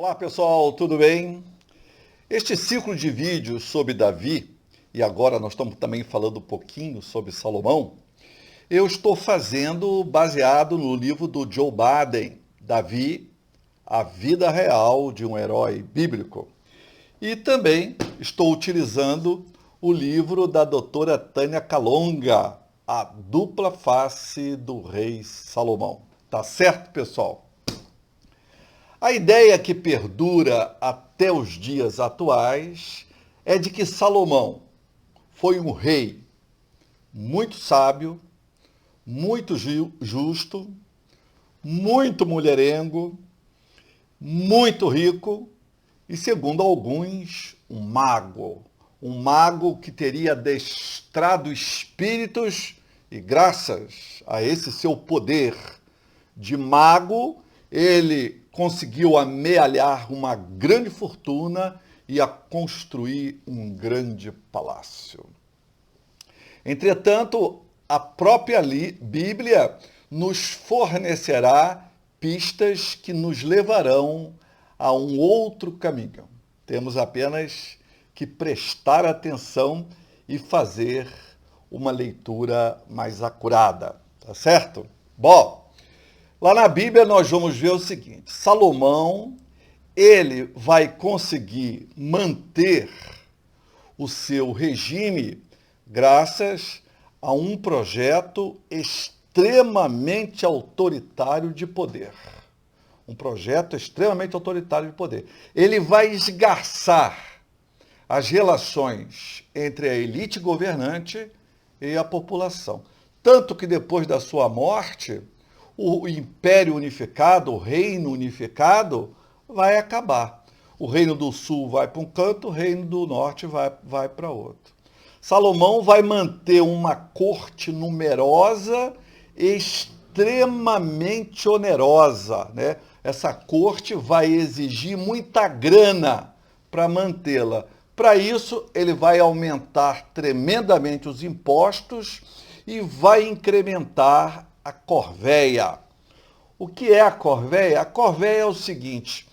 Olá pessoal, tudo bem? Este ciclo de vídeos sobre Davi, e agora nós estamos também falando um pouquinho sobre Salomão, eu estou fazendo baseado no livro do Joe Biden, Davi, a vida real de um herói bíblico. E também estou utilizando o livro da doutora Tânia Calonga, A Dupla Face do Rei Salomão. Tá certo, pessoal? A ideia que perdura até os dias atuais é de que Salomão foi um rei muito sábio, muito justo, muito mulherengo, muito rico e, segundo alguns, um mago. Um mago que teria adestrado espíritos e, graças a esse seu poder de mago, ele conseguiu amealhar uma grande fortuna e a construir um grande palácio. Entretanto, a própria Bíblia nos fornecerá pistas que nos levarão a um outro caminho. Temos apenas que prestar atenção e fazer uma leitura mais acurada, tá certo? Bom, lá na Bíblia nós vamos ver o seguinte: Salomão, ele vai conseguir manter o seu regime graças a um projeto extremamente autoritário de poder. Um projeto extremamente autoritário de poder. Ele vai esgarçar as relações entre a elite governante e a população. Tanto que depois da sua morte, o Império Unificado, o Reino Unificado, vai acabar. O Reino do Sul vai para um canto, o Reino do Norte vai para outro. Salomão vai manter uma corte numerosa, extremamente onerosa, né? Essa corte vai exigir muita grana para mantê-la. Para isso, ele vai aumentar tremendamente os impostos e vai incrementar a corvéia. O que é a corvéia? A corvéia é o seguinte: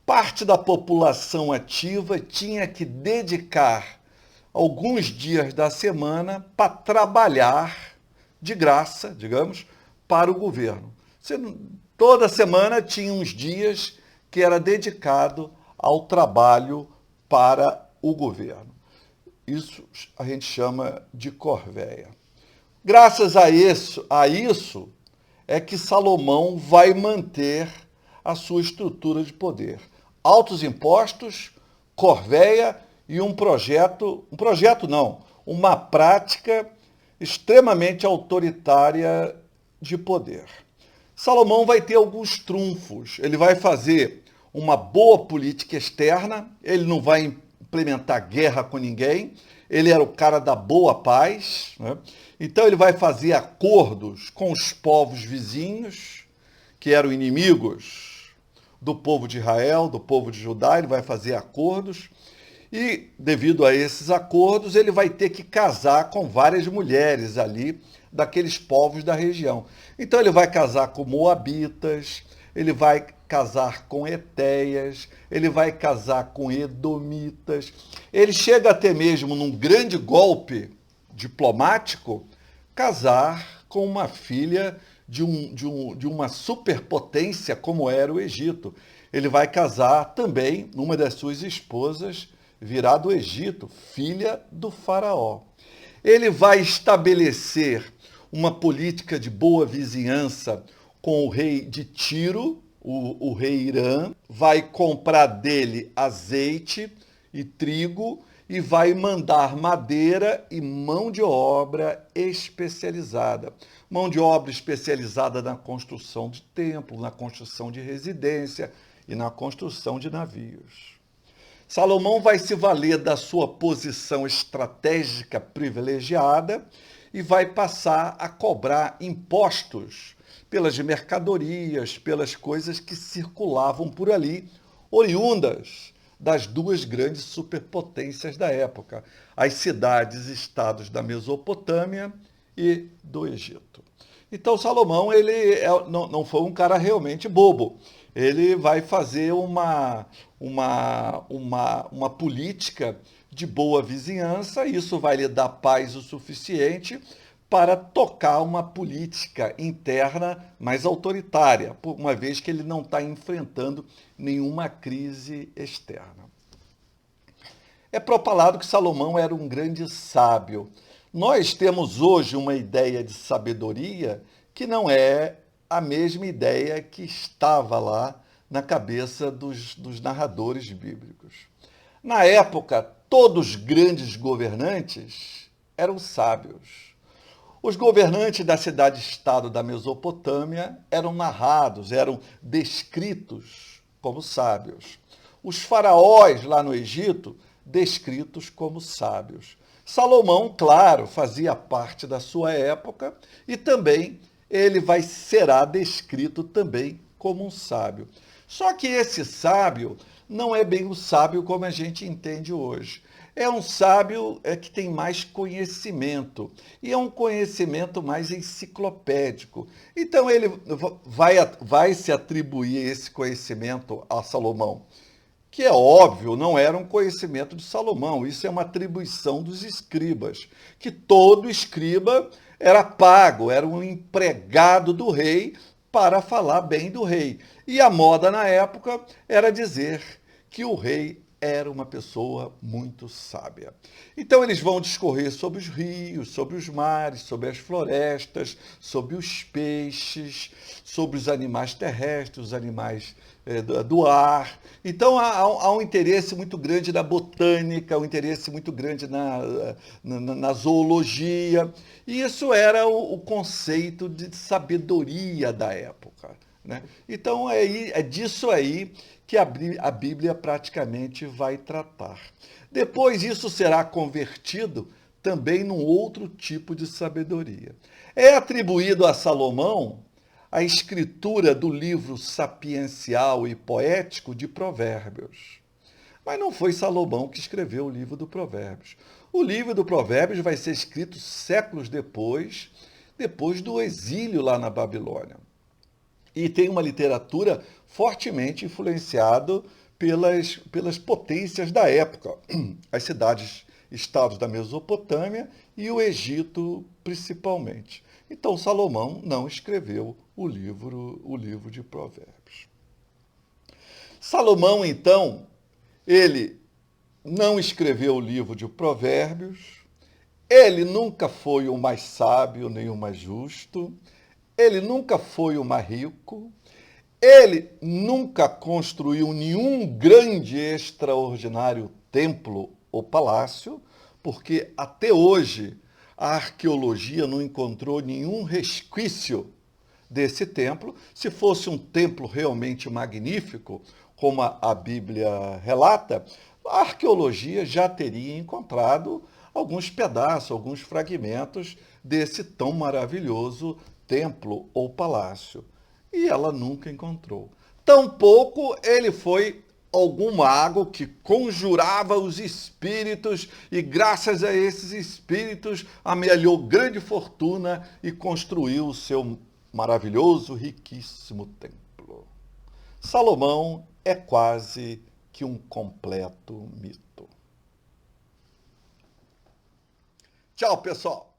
parte da população ativa tinha que dedicar alguns dias da semana para trabalhar de graça, digamos, para o governo. Toda semana tinha uns dias que era dedicado ao trabalho para o governo. Isso a gente chama de corvéia. Graças a isso é que Salomão vai manter a sua estrutura de poder. Altos impostos, corvéia e uma prática extremamente autoritária de poder. Salomão vai ter alguns trunfos. Ele vai fazer uma boa política externa, ele não vai implementar guerra com ninguém, ele era o cara da boa paz, né? Então ele vai fazer acordos com os povos vizinhos, que eram inimigos do povo de Israel, do povo de Judá, ele vai fazer acordos e, devido a esses acordos, ele vai ter que casar com várias mulheres ali daqueles povos da região. Então ele vai casar com moabitas, ele vai casar com etéias, ele vai casar com edomitas. Ele chega até mesmo, num grande golpe diplomático, casar com uma filha de uma superpotência como era o Egito. Ele vai casar também, uma das suas esposas virá do Egito, filha do faraó. Ele vai estabelecer uma política de boa vizinhança com o rei de Tiro, o rei Irã, vai comprar dele azeite e trigo e vai mandar madeira e mão de obra especializada. Mão de obra especializada na construção de templos, na construção de residência e na construção de navios. Salomão vai se valer da sua posição estratégica privilegiada e vai passar a cobrar impostos pelas mercadorias, pelas coisas que circulavam por ali, oriundas das duas grandes superpotências da época, as cidades-estados da Mesopotâmia e do Egito. Então Salomão não foi um cara realmente bobo. Ele vai fazer uma política de boa vizinhança, isso vai lhe dar paz o suficiente para tocar uma política interna mais autoritária, uma vez que ele não está enfrentando nenhuma crise externa. É propalado que Salomão era um grande sábio. Nós temos hoje uma ideia de sabedoria que não é a mesma ideia que estava lá na cabeça dos narradores bíblicos. Na época, todos os grandes governantes eram sábios. Os governantes da cidade-estado da Mesopotâmia eram narrados, eram descritos como sábios. Os faraós lá no Egito, descritos como sábios. Salomão, claro, fazia parte da sua época e também será descrito também como um sábio. Só que esse sábio não é bem o sábio como a gente entende hoje. É um sábio que tem mais conhecimento, e é um conhecimento mais enciclopédico. Então ele vai se atribuir esse conhecimento a Salomão, que é óbvio, não era um conhecimento de Salomão, isso é uma atribuição dos escribas, que todo escriba era pago, era um empregado do rei para falar bem do rei. E a moda na época era dizer que o rei era uma pessoa muito sábia. Então eles vão discorrer sobre os rios, sobre os mares, sobre as florestas, sobre os peixes, sobre os animais terrestres, os animais do ar. Então há um interesse muito grande na botânica, um interesse muito grande na zoologia. E isso era o conceito de sabedoria da época, né? Então é disso aí que a Bíblia praticamente vai tratar. Depois isso será convertido também num outro tipo de sabedoria. É atribuído a Salomão a escritura do livro sapiencial e poético de Provérbios. Mas não foi Salomão que escreveu o livro do Provérbios. O livro do Provérbios vai ser escrito séculos depois do exílio lá na Babilônia. E tem uma literatura fortemente influenciada pelas potências da época, as estados da Mesopotâmia e o Egito principalmente. Então Salomão não escreveu o livro de Provérbios. Salomão, então, ele não escreveu o livro de Provérbios, ele nunca foi o mais sábio nem o mais justo, ele nunca foi o mais rico, ele nunca construiu nenhum grande e extraordinário templo ou palácio, porque até hoje a arqueologia não encontrou nenhum resquício desse templo. Se fosse um templo realmente magnífico, como a Bíblia relata, a arqueologia já teria encontrado alguns pedaços, alguns fragmentos desse tão maravilhoso templo ou palácio. E ela nunca encontrou. Tampouco ele foi algum mago que conjurava os espíritos e, graças a esses espíritos, amealhou grande fortuna e construiu o seu maravilhoso, riquíssimo templo. Salomão é quase que um completo mito. Tchau, pessoal!